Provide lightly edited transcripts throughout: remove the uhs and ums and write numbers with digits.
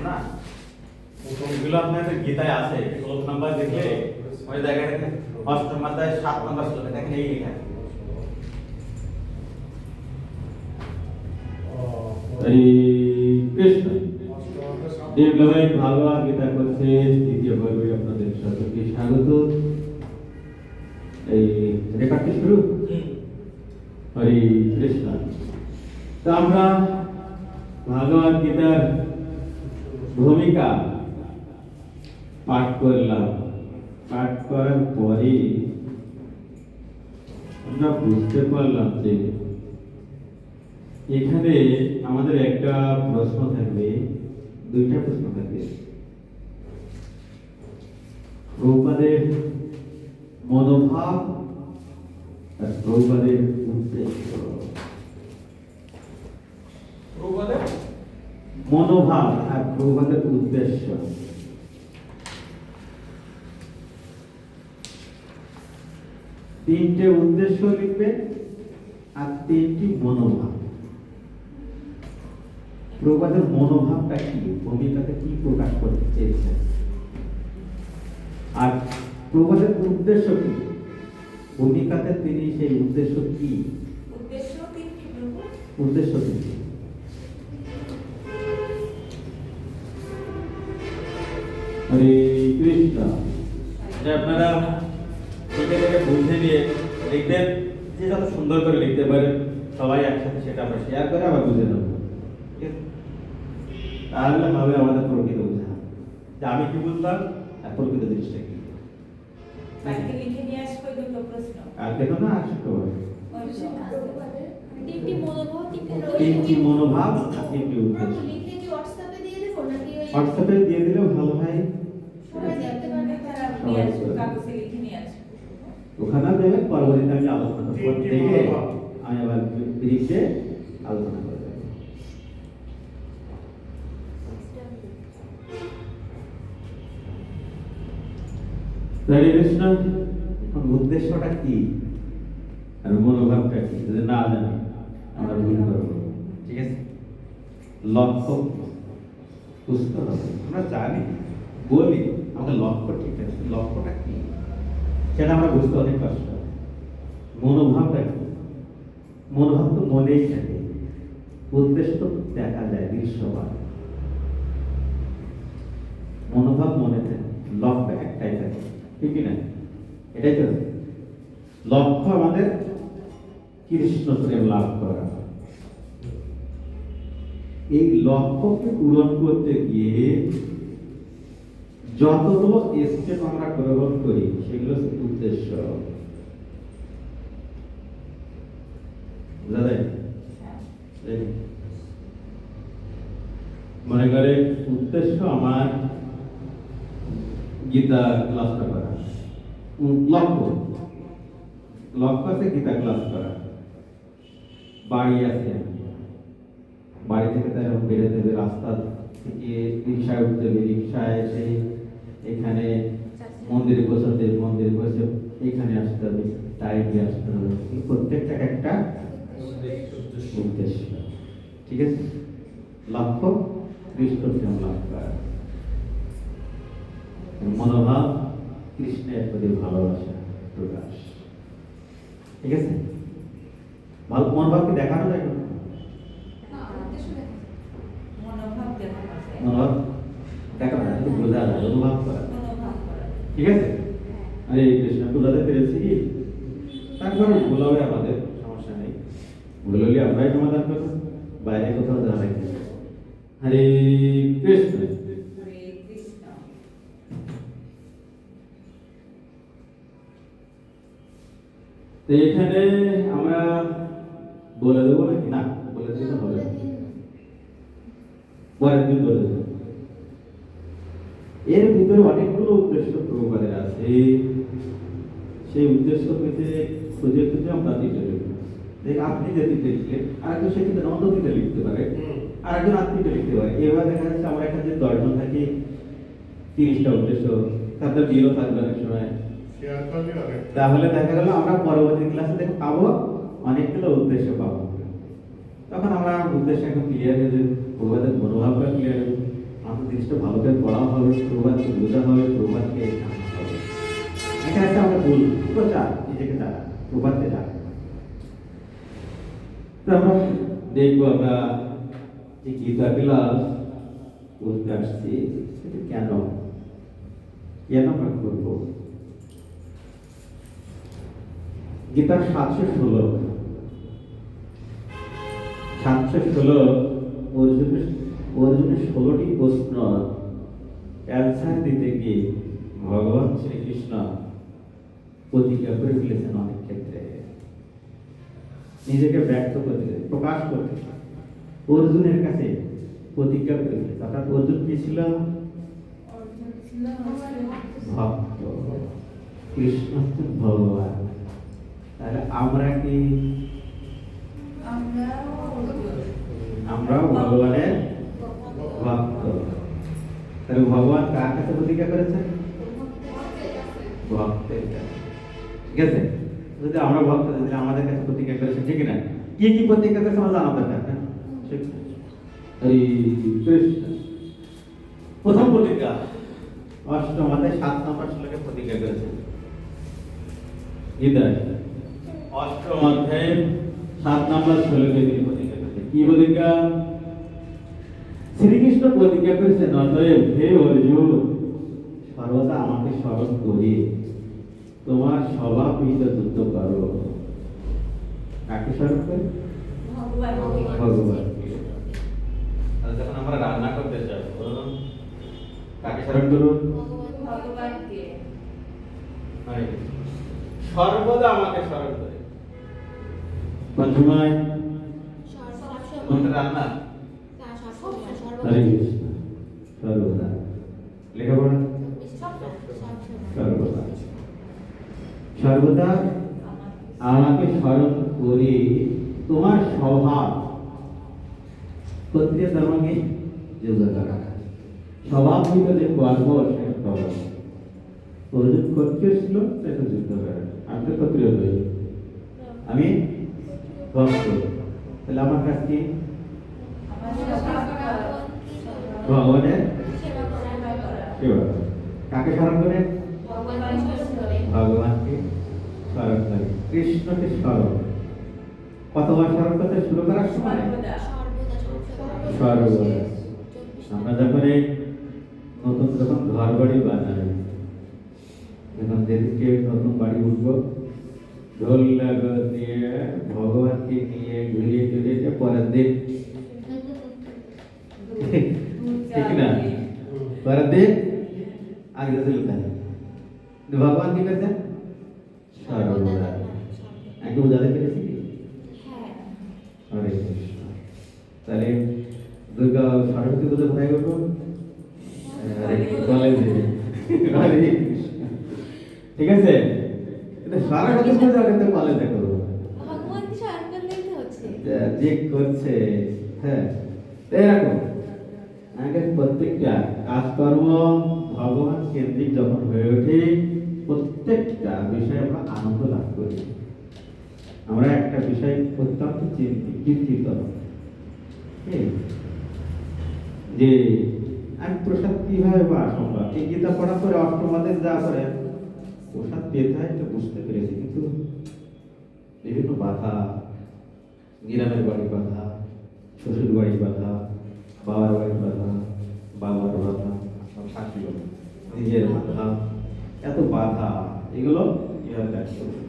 না প্রথমগুলো আপনাদের গীতায় আছে, শ্লোক নাম্বার দেখলে ওই জায়গায় অষ্টম অধ্যায় 7 নম্বর শ্লোকে দেখেন এই লেখা। হরে কৃষ্ণ। দেবলাইট ভাগবত গীতা করছে দ্বিতীয় পর্বে আপনাদের সকলকে স্বাগত। এই রেকর্ডটি শুরু। হরে কৃষ্ণ। তো আমরা ভাগবত গীতার ভূমিকা পাঠ করলাম। পাঠ করার পরে আমরা বুঝতে পারলাম যে এখানে আমাদের একটা প্রশ্ন থাকবে, দুইটা প্রশ্ন থাকবে। প্রভুপাদের মনোভাব আর প্রভুপাদের উদ্দেশ্য। প্রভুপাদের মনোভাব আর প্রভুপাদের উদ্দেশ্য। তিনটে উদ্দেশ্য লিখবেন আর তিনটি মনোভাব। প্রভুপাদের মনোভাবটা কি, ভূমিকাতে কি প্রকাশ করতে চেয়েছেন, আর প্রভুপাদের উদ্দেশ্য কি, ভূমিকাতে তিনি সেই উদ্দেশ্য কি, উদ্দেশ্য কি। হরে কৃষ্ণ। যে আপনারা লিখে লিখে বুঝে নিয়ে লিখবেন, যে যত সুন্দর করে লিখতে পারেন সবাই একসাথে সেটা আমরা শেয়ার করে আবার বুঝে নেব। ঠিক আছে? তাহলে হবে আমাদের প্রকৃত বোঝা যে আমি কি বুঝলাম আর প্রকৃত জিনিসটা কি। কালকে লিখে নিয়ে আসবো দুটো প্রশ্ন। কালকে তো না, আসতে হবে। তিনটি মনোভাব, তিনটি মনোভাব আর তিনটি উদ্দেশ্য। লিখে কি হোয়াটসঅ্যাপে দিয়ে দেবো নাকি ওই হোয়াটসঅ্যাপে দিয়ে দিলেও ভালো হয়। সবাই দেখতে পারবে? তারা নিয়ে আসবো, কাগজে লিখে নিয়ে আসবো। ওখানে দেবেন, পরবর্তীতে আমি আলোচনা করব। দেখে আমি আবার ব্রিফে আলোচনা করব। হরে কৃষ্ণ। এখন উদ্দেশ্যটা কি আর মনোভাবটা কি যদি না জানি আমরা ভুল করবো। ঠিক আছে? লক্ষ্য বুঝতে হবে। আমরা জানি, বলি, আমাদের লক্ষ্য ঠিক আছে, লক্ষ্যটা কি সেটা আমরা বুঝতে অনেক কষ্ট। মনোভাবটা কি, মনোভাব তো মনেই থাকে, উদ্দেশ্য তো দেখা যায় দৃশ্যমান। মনোভাব মনে থাকে, লক্ষ্য একটাই থাকে, ঠিক না? এটাই তো লক্ষ্য, আমাদের কৃষ্ণ প্রেম লাভ করা। এই লক্ষ্যকে পূরণ করতে গিয়ে যতগুলো স্টেপ আমরা গ্রহণ করি সেগুলো হচ্ছে উদ্দেশ্য। বুঝা যায়? মনে করে উদ্দেশ্য আমার গীতা ক্লাসটা করা, লক্ষ্য লক্ষ্য আছে গীতা ক্লাস করা। বাড়ি আছে, বাড়ি থেকে তার বেরোতে হবে, রাস্তা থেকে রিক্সায় উঠতে হবে, রিক্সায় এসে এখানে মন্দিরে বসাতে, মন্দিরে বসে এখানে আসতে হবে, টাইমে আসতে হবে। এই প্রত্যেকটা একটা উদ্দেশ্য। ঠিক আছে? লক্ষ্য কৃষ্ণ প্রেম লাভ করা, মনোভাব কৃষ্ণের প্রতি ভালোবাসা প্রকাশ। ঠিক আছে? ভালো মনোভাবকে দেখানো যায় না? মনোভাব দেখানো যায়। মনোভাব দেখানো যায়, কিন্তু বোঝা যায়, অনুভব করা। মনোভাব করা। ঠিক আছে? আরে কৃষ্ণ বোঝাতে পেরেছি কি? তারপরে ভুলাবে আমাদের, সমস্যা নেই। ভুললে আমরাই সমাধান করবো, বাইরে কোথাও যাওয়া লাগবে না। হরে কৃষ্ণ। হরে কৃষ্ণ। তো এখানে আমরা বলে দেবো নাকি না? বলে দিতে হবে, পরের দিন বলে দেবো। এর ভিতরে অনেকগুলো উদ্দেশ্য প্রভুপাদের আছে। সেই উদ্দেশ্য পেতে খুঁজে খুঁজে আমরা দিতে লিখবো। দেখ, আপনি যে দিতে লিখলেন, আরেকজন সে কিন্তু অন্য দিতে লিখতে পারে, আরেকজন আত্মীয়টা লিখতে পারে। এভাবে দেখা যাচ্ছে আমরা এখানে যে 10 জন থাকি, 30টা উদ্দেশ্য, তাদের বিয়েও থাকবে অনেক সময়। তাহলে দেখা গেল আমরা পরবর্তী ক্লাসে দেখে পাবো অনেকগুলো উদ্দেশ্য পাবো। তখন আমরা উদ্দেশ্য এখন ক্লিয়ার হয়ে যাবে, প্রভুপাদের মনোভাবটা ক্লিয়ার হবে, আমাদের জিনিসটা ভালো করে পড়া হবে, প্রভাতকে বোঝা হবে, প্রভাতকে জানা হবে। এটা একটা আমরা ভুল প্রচার, নিজেকে জানা, প্রভাতকে জানা। তো আমরা দেখবো আমরা যে গীতা ক্লাস বলতে আসছি সেটা কেন আমরা করবো। গীতার 716 অর্জুনের 16টি প্রশ্ন অ্যান্সার দিতে গিয়ে ভগবান শ্রীকৃষ্ণ প্রতিজ্ঞা করে ফেলেছেন অনেক ক্ষেত্রে, নিজেকে ব্যক্ত করতে, প্রকাশ করতে অর্জুনের কাছে প্রতিজ্ঞা করে ফেলেছে। অর্থাৎ অর্জুন কি ছিল? অর্জুন ছিল ভক্ত, কৃষ্ণ হচ্ছেন ভগবান। তাহলে আমরা কি? আমরাও ভগবানের ভক্ত। তাহলে ভগবান কার কাছে প্রতিজ্ঞা করেছেন? ভক্তের কাছে। ঠিক আছে, যদি আমরা ভক্ত, যদি আমাদের কাছে প্রতিজ্ঞা করেছেন, ঠিক না? কি কি প্রতিজ্ঞা করেছে আমরা জানা দরকার। হরি কৃষ্ণ। প্রথম প্রতিজ্ঞা অষ্টম অধ্যায় 7 নম্বর শ্লোকে প্রতিজ্ঞা করেছেন গীতায়। অষ্টম অধ্যায়ে 7 নম্বর শ্লোকে তিনি প্রতিজ্ঞা করেছেন। কি প্রতিজ্ঞা? শ্রীকৃষ্ণ প্রতিজ্ঞা করেছেন, অতএব হে অর্জুন, সর্বদা আমাকে স্মরণ করি তোমার স্বভাববিহিত যুদ্ধ করো। কাকে স্মরণ করে? ভগবান। যখন আমরা রান্না করতে যাই, কাকে স্মরণ করুন? ভগবানকে। সর্বদা আমাকে স্মরণ করে। কোন সময়? কোনটা রান্না? হরে কৃষ্ণ। সর্বদা। লেখাপড়া? সর্বদা। সর্বদা আমাকে স্মরণ করি তোমার স্বভাব। ক্ষত্রিয় ধর্মকে যুদ্ধ করা, স্বভাব ভিতরে গর্ব সেটা অর্জুন ক্ষত্রিয় ছিল, সেটা যুদ্ধ করে। আমি তো ক্ষত্রিয় নই, আমি ভক্ত। তাহলে আমার কাছে কি? ভগবানের সেবা। কাকে স্মরণ করে? ভগবানকে স্মরণ করে, কৃষ্ণকে স্মরণ। কতবার স্মরণ করতে শুরু করার সময়? সর্বদা। আমরা যখন এই যখন ঘর বাড়ি বানাই, যখন যেদিকে নতুন বাড়ি উঠবো, ঢোল দিয়ে ভগবানকে নিয়ে ঘুরিয়ে ঘুরিয়ে পরের দিন, ঠিক না? পরের দিন আগে ভগবান কি করছেন? সর্বদা। একটু বোঝাতে পেরেছি কি? হরে কৃষ্ণ। তাহলে দুর্গা সরস্বতী পুজো কোথায় করবো? কলেজে। হরে কৃষ্ণ। ঠিক আছে, সরস্বতী পুজো কিন্তু কলেজে করবো। যে করছে, হ্যাঁ, এরকম আগে প্রত্যেকটা কাজকর্ম ভগবান কেন্দ্রিক যখন হয়ে ওঠে, প্রত্যেকটা বিষয়ে আমরা আনন্দ লাভ করি। আমরা একটা বিষয় অত্যন্ত চিন্তিত যে আমি প্রসাদ কিভাবে বা সম্ভব। এই গীতা পড়ার পরে অষ্টমাদের যা করে প্রসাদ পেতে হয় এটা বুঝতে পেরেছি, কিন্তু বিভিন্ন বাধা, গ্রামের বাড়ির বাধা, শ্বশুর বাড়ির বাধা, বাবার বাড়ির বাধা, বাবার বাধা, শাশুড়ি বাধা, নিজের বাধা, এত বাধা, এগুলো কিভাবে ত্যাগ করবো,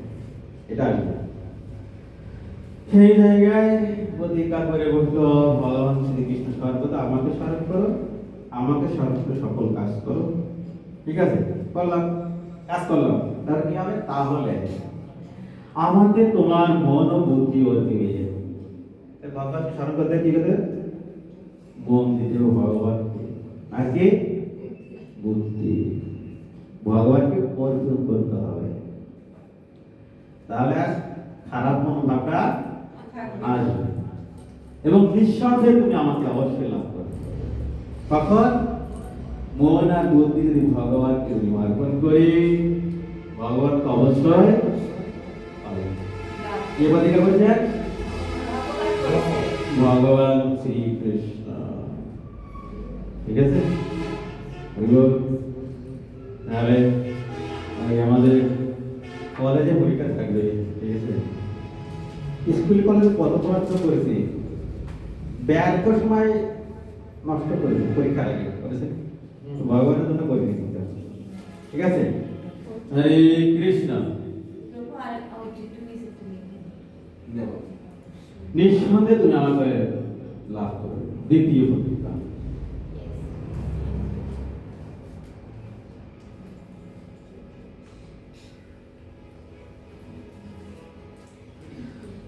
এটা আসবে। সেই জায়গায় প্রতিজ্ঞা করে বলতো ভগবান শ্রীকৃষ্ণ, সর্বদা আমাকে স্মরণ করো, আমাকে স্মরণ করে সকল কাজ করো। ঠিক আছে, করলাম, কাজ করলাম। তার কি হবে? তাহলে আমাকে তোমার মন ও বুদ্ধি অর্পে গেছে। ভগবানকে স্মরণ করতে কি করতে? মন দিতে হবে ভগবানকে, আর কি? বুদ্ধি। ভগবানকে অর্জন করতে হবে, তাহলে খারাপ মনোভাবটা আসবে এবং নিঃসন্দেহে তুমি আমাকে অবশ্যই লাভ করবে। তখন মন আর বুদ্ধি যদি ভগবানকে অর্পণ করি, ভগবানকে অবশ্যই পাবে। কে প্রতিজ্ঞা করছেন? ভগবান শ্রীকৃষ্ণ। ঠিক আছে। এগুলো তাহলে আমাদের কলেজে পরীক্ষা থাকবে, ঠিক আছে? স্কুল কলেজে কত পড়াশোনা করেছি, ব্যাগ তো সময় নষ্ট করেছি পরীক্ষার আগে, করেছে ভগবানের জন্য করিনি, ঠিক আছে? হরে কৃষ্ণ। প্রভু আর একটু নিচে তুমি নিঃসন্দেহে তুমি আমাকে লাভ করবে। দ্বিতীয় পত্রিকা,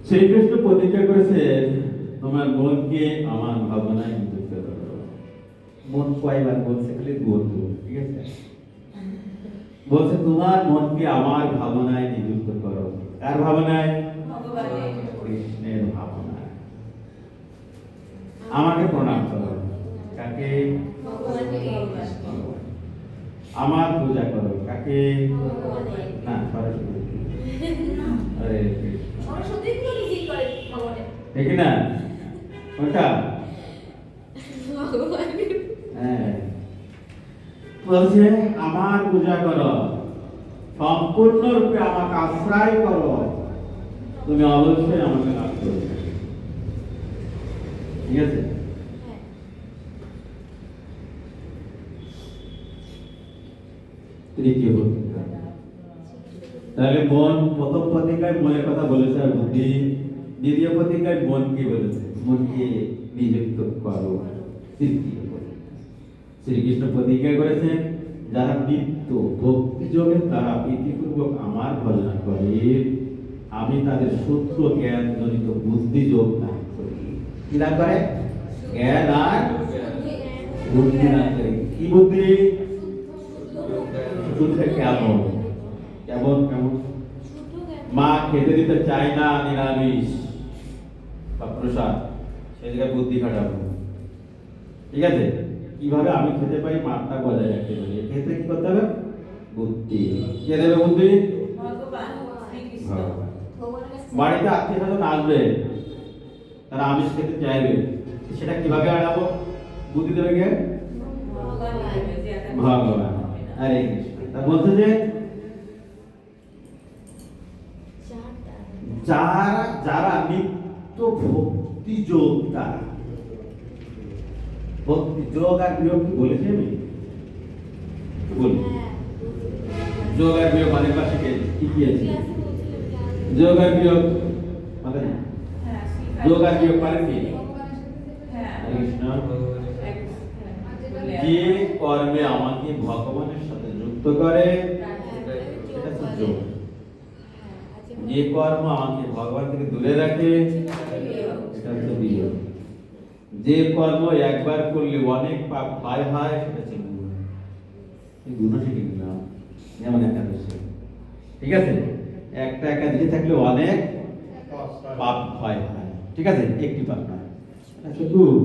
শ্রীকৃষ্ণ প্রতিজ্ঞা করেছেন তোমার মনকে আমার ভাবনায় নিযুক্ত করো। মন কয়বার বলছে? খালি বলতো, ঠিক আছে? বলছে তোমার মনকে আমার ভাবনায় নিযুক্ত করো। কার ভাবনায়? ভগবানের কৃষ্ণের ভাবনায়। আমাকে প্রণাম করো। কাকে? ভগবানের আমার পূজা করো। কাকে? ভগবানের। না, সরস্বতী। আরে কৃষ্ণ। সরস্বতী তো নিজেই করে ভগবানের। দেখি না ওটা? ভগবানের। হ্যাঁ, বলছে আমার পূজা করো, সম্পূর্ণরূপে আমাকে আশ্রয় করো, তুমি অবশ্যই আমাকে লাভ করবে, ঠিক আছে? তৃতীয় প্রতিজ্ঞা। তাহলে মন প্রথম প্রতিজ্ঞায় মনের কথা বলেছে আর বুদ্ধি, দ্বিতীয় প্রতিজ্ঞায় মনকে বলেছে মনকে নিযুক্ত করো। তৃতীয় প্রতিজ্ঞা শ্রীকৃষ্ণ প্রতিজ্ঞা করেছেন যারা নিত্য ভক্তি যোগের দ্বারা প্রীতিপূর্বক আমার ভজনা করে আমি তাদের সূত্র জ্ঞান জনিত বুদ্ধি যোগ দান করি। কি দান করে? জ্ঞান আর বুদ্ধি দান করে। কি বুদ্ধি? শুদ্ধ কেমন কেমন কেমন? মা খেতে দিতে চায় না নিরামিষ বা প্রসাদ, সেই জায়গায় বুদ্ধি খাটাবো, ঠিক আছে? কিভাবে আমি খেতে পারি মাত্রা বজায় রাখতে পারি, এক্ষেত্রে কি করতে হবে? বুদ্ধি। কে দেবে বুদ্ধি? ভগবান শ্রীকৃষ্ণ ভগবান। ভগবানের কাছে বাড়িতে আত্মীয় স্বজন আসবে, তারা আমিষ খেতে চাইবে, সেটা কিভাবে আড়াবো? বুদ্ধি দেবে কে? ভগবান বলবে যে এটা ভগবান। আরে কৃষ্ণ। তা বলছে যে যারা যারা নিত্য ভক্তি যোগ দ্বারা, ভক্তি যোগ আর বিয়োগ কি বলেছি আমি? কি বলি? যোগ আর বিয়োগ মানে পাশে কি কি আছে? যোগ আর বিয়োগ মানে হ্যাঁ স্বীকার যোগ আর বিয়োগ মানে কি? হ্যাঁ হরে কৃষ্ণ। বলে যে কর্মে আমাকে ভগবানের সাথে যুক্ত করে সেটা হচ্ছে যোগ। যে কর্ম আমাকে ভগবান থেকে দূরে রাখে সেটা হচ্ছে বিয়োগ। যে কর্ম একবার করলে অনেক পাপ ক্ষয় হয় সেটা হচ্ছে গুণ। এই গুণ শিখে নিলাম, যেমন একাদশী, ঠিক আছে? একটা একাদশী থাকলে অনেক পাপ ক্ষয় হয়, ঠিক আছে? একটি পাপ নয়, আচ্ছা গুণ।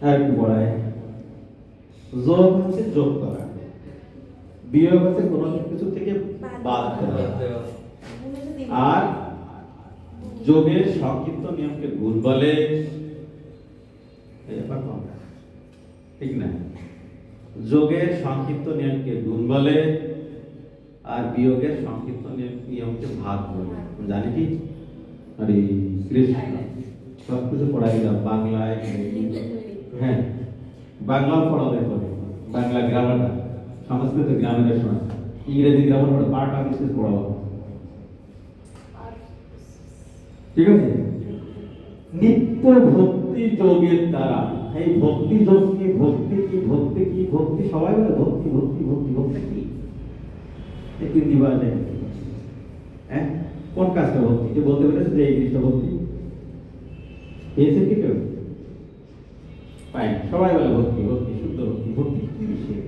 আর একটু পড়ায় যোগ হচ্ছে যোগ করা, বিয়োগ হচ্ছে কোনো কিছু থেকে বাদ দেওয়া। আর যোগের সংক্ষিপ্ত নিয়মকে গুণ বলে, এই ব্যাপার কোনটা? ঠিক না? যোগের সংক্ষিপ্ত নিয়মকে গুণ বলে আর বিয়োগের সংক্ষিপ্ত নিয়মকে ভাগ বলে। জানি কি? আরে কৃষ্ণ। সব কিছু পড়াই দিলাম বাংলায়, হ্যাঁ বাংলাও পড়াবে পরে, বাংলা গ্রামারটা, সংস্কৃত গ্রামারের সময় ইংরেজি গ্রামার পড়া, পার্ট অফ স্পিচ পড়াবো, ঠিক আছে? নিত্য ভক্তি যোগের দ্বারা, এই ভক্তি যোগ কি? ভক্তি কি? ভক্তি কি? ভক্তি সবাই বলে ভক্তি ভক্তি ভক্তি। ভক্তি কি? একটু দিবা নেই, হ্যাঁ? কোন কাজটা ভক্তি? যে বলতে পেরেছে যে এই জিনিসটা ভক্তি পেয়েছে কি কেউ? পাই না। সবাই বলে ভক্তি ভক্তি, শুদ্ধ ভক্তি। ভক্তি কি বিষয়?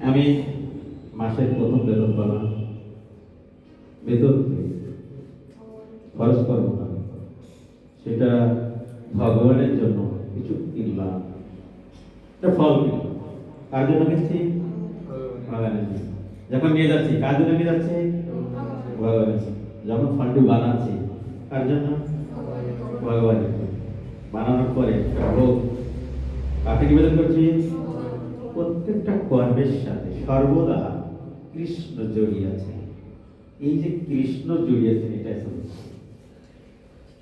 আমি মাসের প্রথম বেতন পেলাম, বেতন খরচ করবো না, সেটা ভগবানের জন্য কিছু কিনলাম, একটা ফল কিনলাম। কার জন্য কিনছি? ভগবানের জন্য। যখন নিয়ে যাচ্ছি কার জন্য নিয়ে যাচ্ছি? ভগবানের জন্য। যখন ফলটি বানাচ্ছি কার জন্য? ভগবানের জন্য। বানানোর পরে একটা ভোগ কাকে নিবেদন করছি? প্রত্যেকটা কর্মের সাথে সর্বদা কৃষ্ণ জড়িয়ে আছে। এই যে কৃষ্ণ জড়িয়ে আছে, এটা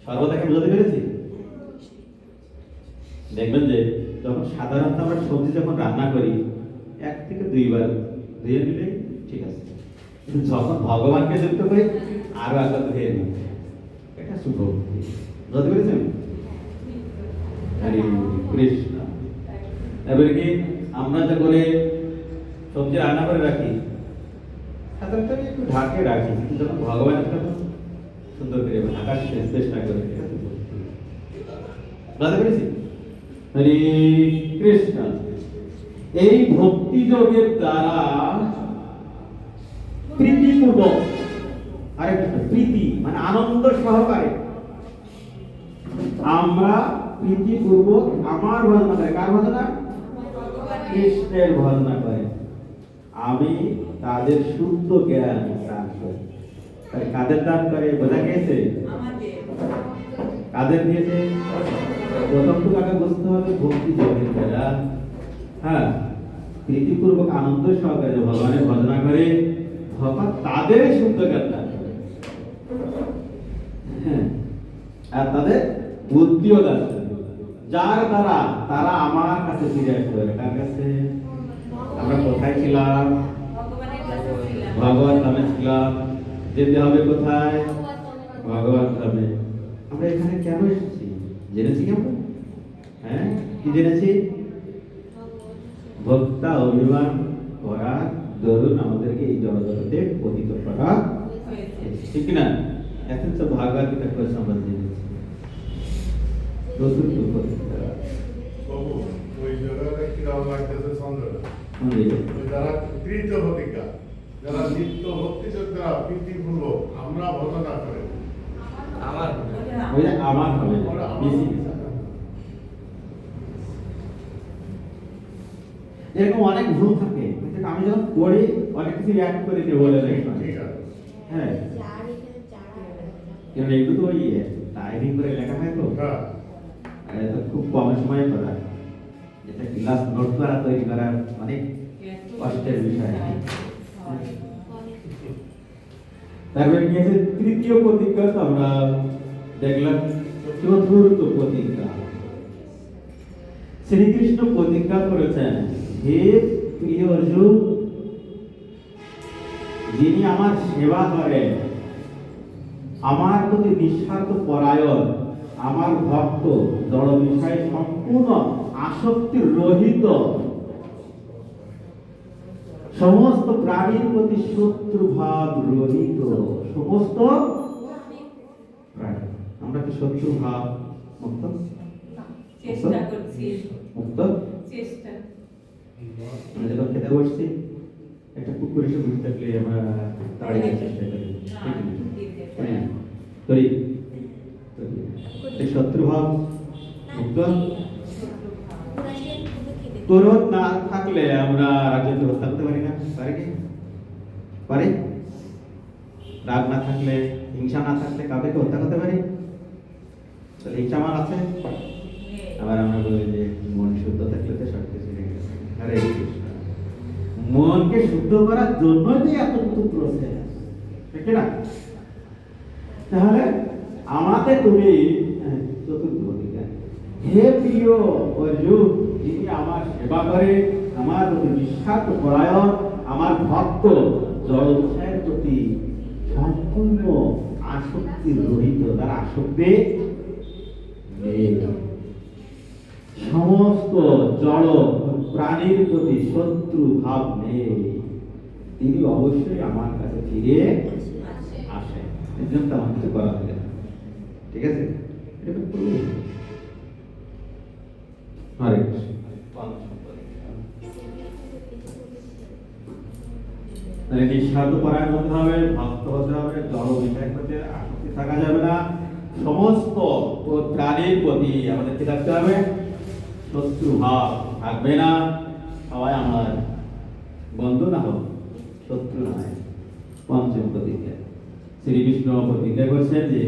সর্বদাকে বোঝাতে পেরেছি? দেখবেন যে যখন সাধারণত আমরা সবজি যখন রান্না করি 1 থেকে 2 বার ধুয়ে নিলে ঠিক আছে, কিন্তু যখন ভগবানকে যুক্ত করি আরো একবার ধুয়ে নিই, এটা শুভ। বুঝতে পেরেছেন? হরে কৃষ্ণ। এবারে কি আমরা যখন সবজি রান্না করে রাখি সাধারণত আমি একটু ঢাকে রাখি, কিন্তু যখন ভগবানের কথা সুন্দর করে ঢাকার চেষ্টা করে, এটা তো বুঝতে পেরেছি? হরে কৃষ্ণ। এই ভক্তি যোগের দ্বারা প্রীতিপূর্বক, আরেকটা প্রীতি মানে আনন্দ সহকারে আমরা প্রীতিপূর্বক আমার ভজনা করে। কার ভজনা? কৃষ্ণের ভজনা করে। আমি তাদের শুদ্ধ জ্ঞান দান করি। তাই কাদের দান করে বোঝা গিয়েছে? আমাদের কাদের দিয়েছে? প্রথম তো কাকে বুঝতে হবে, ভক্তি যোগের দ্বারা হ্যাঁ প্রীতিপূর্বক আনন্দ সহকারে ভগবানের ভজনা করে ভগবান তাদের শুদ্ধ জ্ঞান দান করে। হ্যাঁ, আর তাদের বুদ্ধিও দান করে, যার দ্বারা তারা আমার কাছে ফিরে আসতে পারে। কার কাছে? আমরা কোথায় ছিলাম? ভগবানের কাছে ছিলাম। ভগবান ধামে ছিলাম। যেতে হবে কোথায়? ভগবান ধামে। আমরা এখানে কেন এসেছি জেনেছি কি আমরা? হ্যাঁ, কি জেনেছি? ভক্তা অভিমান করার দরুন আমাদেরকে এই জগতে পতিত করা হয়েছে। ঠিক না? এখন তো ভাগবত গীতা কোর্স আমরা জেনেছি চতুর্থ পতিতা। বাবু, ওই জায়গাটা কিরকম লাগতেছে সন্দেহটা? আমাদের যারা তৃতীয় প্রতিজ্ঞা, যারা নিত্য ভক্তি যোদ্ধা প্রীতিপূর্বক আমরা ভজনা করে আমার ওই যে আমার হবে ওরা আমার- বেশি এরকম অনেক ভুল থাকে, কিন্তু আমি যখন পড়ি অনেক কিছু অ্যাড করে দিয়ে বলে রাখি। ঠিক আছে। হ্যাঁ, কারণ এগুলো তো ওই টাইপিং করে লেখা হয় তো, হ্যাঁ, এটা খুব কম সময়ে করা, এটা ক্লাস নোট করা তৈরি করা অনেক কষ্টের বিষয়। তারপরে কি আছে? তৃতীয় প্রতিজ্ঞা তো আমরা দেখলাম। চতুর্থ প্রতিজ্ঞা শ্রীকৃষ্ণ প্রতিজ্ঞা করেছেন, হে প্রিয় অর্জুন, যিনি আমার সেবা করেন, আমার প্রতি নিঃস্বার্থ পরায়ণ, আমার ভক্ত, জড় বিষয়ে সম্পূর্ণ আসক্তি রহিত, সমস্ত প্রাণীর প্রতি শত্রু ভাব রহিত, সমস্ত প্রাণী। আমরা কি শত্রু ভাব মুক্ত? চেষ্টা করছি। মুক্ত? চেষ্টা। আমরা যখন খেতে বসছি একটা কুকুর এসে ঘুরতে থাকলে আমরা তাড়িয়ে দেওয়ার চেষ্টা করি, ঠিক না? করি না? করি। এই শত্রু ভাব মুক্ত। ক্রোধ না থাকলে আমরা রাজ্যকে হত্যা করতে পারি না? পারি কি? পারি? রাগ না থাকলে, হিংসা না থাকলে কাউকে কি হত্যা করতে পারি? তাহলে হিংসা আমার আছে। আবার আমরা বলি যে মন শুদ্ধ থাকলে তো সব কিছু ঠিক আছে। হরে কৃষ্ণ। মনকে শুদ্ধ করার জন্যই তো এত প্রসেস, ঠিক না? তাহলে আমাকে তুমি চতুর্থ প্রতিজ্ঞা, হে প্রিয় অর্জুন, যিনি আমার সেবা করে, আমার প্রতি নিঃস্বার্থ পরায়ণ, আমার ভক্ত, জড় বিষয়ের প্রতি সম্পূর্ণ আসক্তি রহিত, তার আসক্তি নেই, সমস্ত জড় প্রাণীর প্রতি শত্রু ভাব নেই, তিনি অবশ্যই আমার কাছে ফিরে আসেন। এর জন্য আমার কিছু করা হবে না। ঠিক আছে? এটা খুব করবো। হরে কৃষ্ণ। তাহলে নিঃস্বার্থ পরায়ণ হতে হবে, ভক্ত হতে হবে, জড় বিষয়ের প্রতি আসক্তি থাকা যাবে না, সমস্ত প্রাণীর প্রতি আমাদের কি থাকতে হবে? শত্রু ভাব থাকবে না। সবাই আমার বন্ধু না হোক, শত্রু নয়। পঞ্চম প্রতিজ্ঞা শ্রীকৃষ্ণ প্রতিজ্ঞা করছেন যে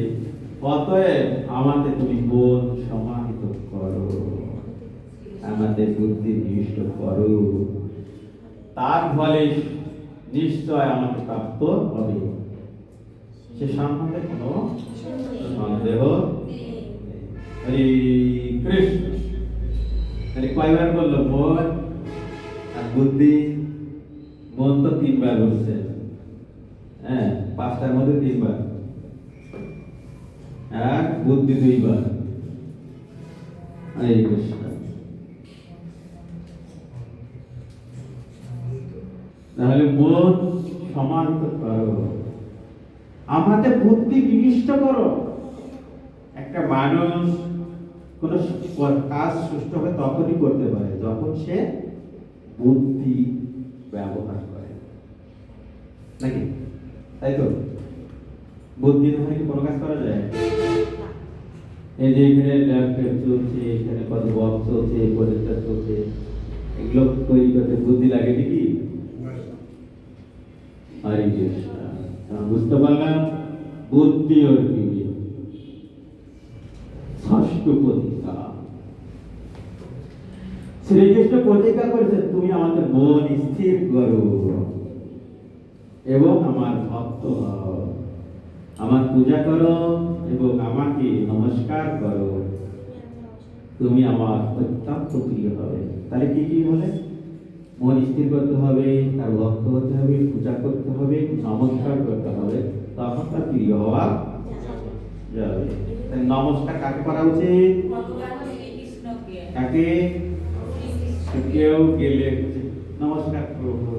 অতএব আমাকে তুমি বোন সমাহিত করো, আমাদের বুদ্ধি নিবিষ্ট করো, তার ফলে নিশ্চয় আমাকে প্রাপ্ত হবে, সে সম্বন্ধে কোনো সন্দেহ নেই। হরে কৃষ্ণ। তাহলে কয়বার বললো? মন আর বুদ্ধি। মন তো 3 বার বলছে, হ্যাঁ, 5টার মধ্যে 3 বার, আর বুদ্ধি 2 বার। হরে কৃষ্ণ। তাহলে মন সমান্ত করো, আমাদের বুদ্ধি বিনিষ্ট করো। একটা মানুষ কোন কাজ সুষ্ঠুভাবে তখনই করতে পারে যখন সে বুদ্ধি ব্যবহার করে, নাকি? তাই তো? বুদ্ধি না হলে কি কোনো কাজ করা যায়? এই যে এখানে ল্যাপটপ চলছে, এখানে কত বক্স চলছে, প্রজেক্টর চলছে, এগুলো তৈরি করতে বুদ্ধি লাগে নাকি? হরে কৃষ্ণ। বুঝতে পারলাম বুদ্ধি ওর কি ষষ্ঠ প্রতিজ্ঞা। শ্রীকৃষ্ণ প্রতিজ্ঞা করেছেন, তুমি আমাদের মন স্থির করো এবং আমার ভক্ত হও, আমার পূজা করো এবং আমাকে নমস্কার করো, তুমি আমার অত্যন্ত প্রিয় হবে। তাহলে কি কি হলে? মন স্থির করতে হবে, তার ভক্ত হতে হবে, পূজা করতে হবে, নমস্কার করতে হবে, তখন তার প্রিয় হওয়া যাবে। তাই নমস্কার কাকে করা উচিত? ভগবান শ্রীকৃষ্ণকে। কাকে? কেউ গেলে নমস্কার প্রভু,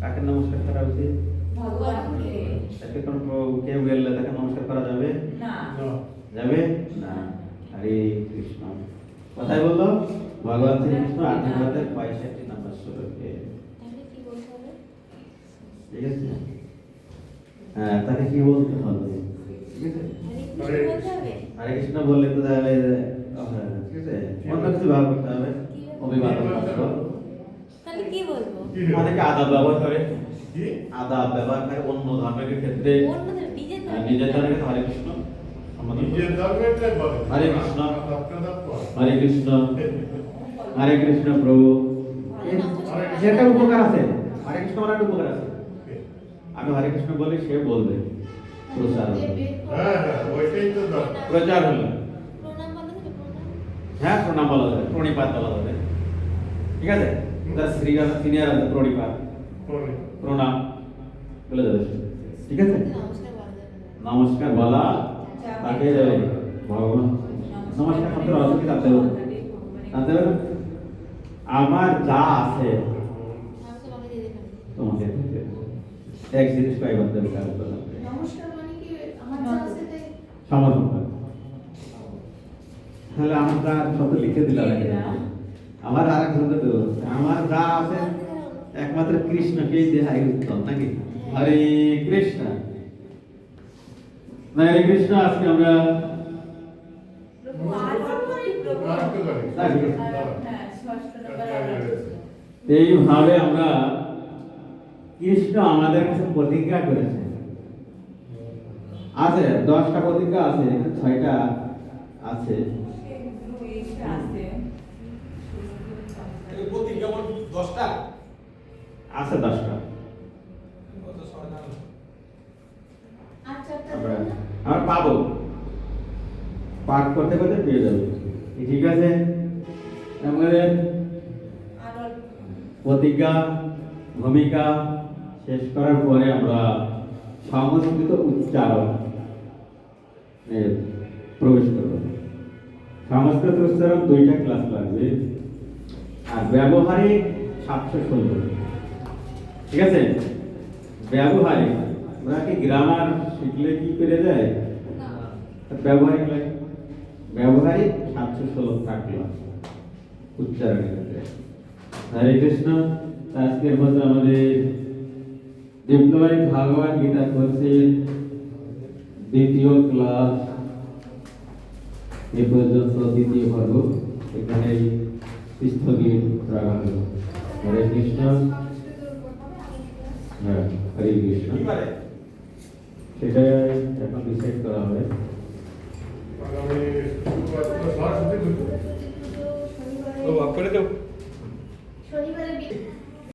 কাকে নমস্কার করা উচিত? ভগবানকে। তাকে কোন কেউ গেলে তাকে নমস্কার করা যাবে না। যাবে না? হরে কৃষ্ণ। কথাই বললো ভগবান শ্রীকৃষ্ণ ৮,০৬৫ নম্বর শ্লোকে। তাহলে কি বলতে হবে? ঠিক আছে, হ্যাঁ, তাকে কি বলতে হবে? ঠিক আছে, হরে কৃষ্ণ বলতে হবে? হরে কৃষ্ণ বললে তো তাহলে ঠিক আছে, অন্য কিছু ব্যবহার করতে হবে। অভিবাদন করতে হবে। তাহলে কি বলবো? অনেকে আদাব ব্যবহার করে, কি? আদাব ব্যবহার করে অন্য ধর্মের ক্ষেত্রে, অন্যদের নিজের নিজের ধর্মের ক্ষেত্রে হরে কৃষ্ণ সম্বোধন করে। নিজের ধর্মেরটাই বলে। হরে কৃষ্ণ। আপনারা পড়ে। হরে কৃষ্ণ, হরে কৃষ্ণ প্রভু। সেটা উপকার আছে, হরে কৃষ্ণ বলার উপকার আছে। আমি হরে কৃষ্ণ বলি, সে বলবে, প্রচার হবে। হ্যাঁ হ্যাঁ, ওইটাই তো দরকার। প্রচার হলো, প্রণাম বলা যাবে? প্রণাম? হ্যাঁ, প্রণাম বলা যাবে, প্রণিপাত বলা যাবে। ঠিক আছে, তার শ্রীগান সিনিয়র আছে, প্রণিপাত, পড়ে। প্রণাম বলে যাবে। ঠিক আছে, নমস্কার বলা যাবে না? নমস্কার বলা তাকে যাবে। ভগবান নমস্কার শব্দের অর্থ কি জানতে হবে? জানতে হবে না? আমার যা আছে আমাকে বাবা দিয়ে দেবেন। তোমাকে দিতে হবে। এক জিনিস পাইবার দেবে কারো তো লাগবে। নমস্কার মানে কি আমার যা আছে তাই সমর্থন করে। তাহলে আমরা শব্দ লিখে দিলাম এখানে। আমার আর এক শব্দ দেবো, আমার যা আছে একমাত্র কৃষ্ণকেই দেহাই উত্তম, নাকি? হরে কৃষ্ণ। হরে কৃষ্ণ। আজকে আমরা প্রভু আর কি প্রভু? আর একটু গাড়ি। হ্যাঁ, ষষ্ঠ নম্বর আবার। এইভাবে আমরা কৃষ্ণ আমাদের কাছে প্রতিজ্ঞা করেছে। আছে 10টা প্রতিজ্ঞা আছে, এখানে 6টা আছে। প্রতিজ্ঞা 10টা আছে 10টা। আর চারটা আমরা দেবেন না? আমরা পাবো, পাঠ করতে করতে পেয়ে যাবে। ঠিক আছে, আমাদের প্রতিজ্ঞা ভূমিকা শেষ করার পরে আমরা সংস্কৃত উচ্চারণ প্রবেশ করব। সংস্কৃত উচ্চারণ 2টা ক্লাস লাগবে, আর ব্যবহারিক 716। ঠিক আছে, ব্যবহারিক আমরা কি গ্রামার শিখলে কি করে যায়? ব্যবহারিক লাগে, ব্যবহারিক 716 থাকলো উচ্চারণের ক্ষেত্রে। হরে কৃষ্ণ। আজকের মতো আমাদের দীপ্তবাড়ি ভাগবত গীতা কোর্সের 2য় ক্লাস এ পর্যন্ত, 2য় পর্ব এখানেই স্থগিত রাখা হলো। হরে কৃষ্ণ। হ্যাঁ, হরে কৃষ্ণ। সেটাই এখন ডিসাইড করা হবে। আগামী শুক্রবার অফ করে দাও